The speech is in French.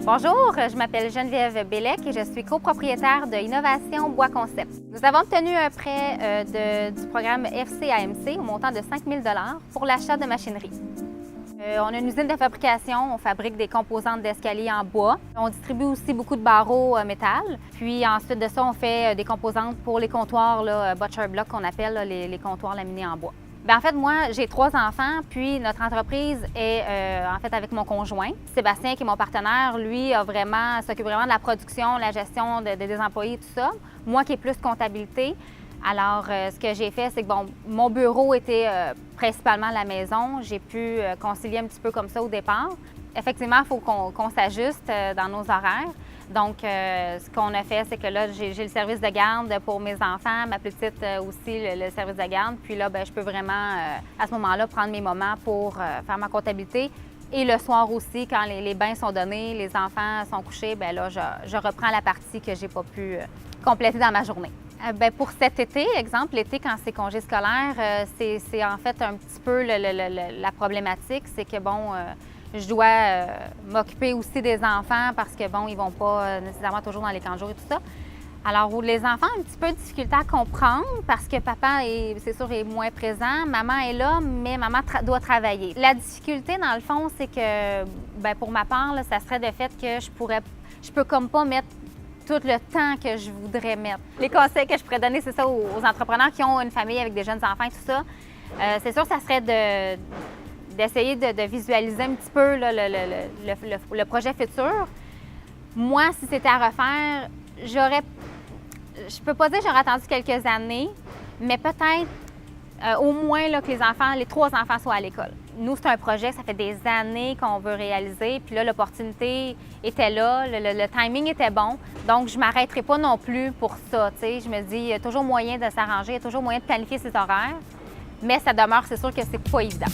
Bonjour, je m'appelle Geneviève Bélec et je suis copropriétaire de Innovation Bois Concept. Nous avons obtenu un prêt du programme FCAMC au montant de 5 000 $ pour l'achat de machinerie. On a une usine de fabrication, on fabrique des composantes d'escalier en bois. On distribue aussi beaucoup de barreaux métal. Puis ensuite de ça, on fait des composantes pour les comptoirs butcher block qu'on appelle les comptoirs laminés en bois. Bien, en fait, moi, j'ai 3 enfants, puis notre entreprise est en fait avec mon conjoint. Sébastien, qui est mon partenaire, lui, s'occupe vraiment de la production, la gestion des employés, tout ça. Moi, qui est plus comptabilité. Alors, ce que j'ai fait, c'est que mon bureau était principalement à la maison. J'ai pu concilier un petit peu comme ça au départ. Effectivement, il faut qu'on s'ajuste dans nos horaires. Donc, ce qu'on a fait, c'est que là, j'ai le service de garde pour mes enfants, ma petite aussi, le service de garde. Puis là, je peux vraiment, à ce moment-là, prendre mes moments pour faire ma comptabilité. Et le soir aussi, quand les bains sont donnés, les enfants sont couchés, bien là, je reprends la partie que j'ai pas pu compléter dans ma journée. Pour cet été, exemple, l'été, quand c'est congé scolaire, c'est en fait un petit peu la problématique, c'est que, je dois m'occuper aussi des enfants parce que, ils vont pas nécessairement toujours dans les camps de jour et tout ça. Alors, où les enfants ont un petit peu de difficulté à comprendre parce que papa, c'est sûr, est moins présent, maman est là, mais maman doit travailler. La difficulté, dans le fond, c'est que, pour ma part, là, ça serait le fait que je peux comme pas mettre tout le temps que je voudrais mettre. Les conseils que je pourrais donner, c'est ça, aux entrepreneurs qui ont une famille avec des jeunes enfants et tout ça. C'est sûr, ça serait d'essayer de visualiser un petit peu là, le projet futur. Moi, si c'était à refaire, je peux pas dire que j'aurais attendu quelques années, mais peut-être au moins là, que les 3 enfants soient à l'école. Nous, c'est un projet, ça fait des années qu'on veut réaliser, puis là, l'opportunité était là, le timing était bon, donc je ne m'arrêterai pas non plus pour ça, tu sais. Je me dis, il y a toujours moyen de s'arranger, il y a toujours moyen de planifier ses horaires, mais ça demeure, c'est sûr que c'est pas évident.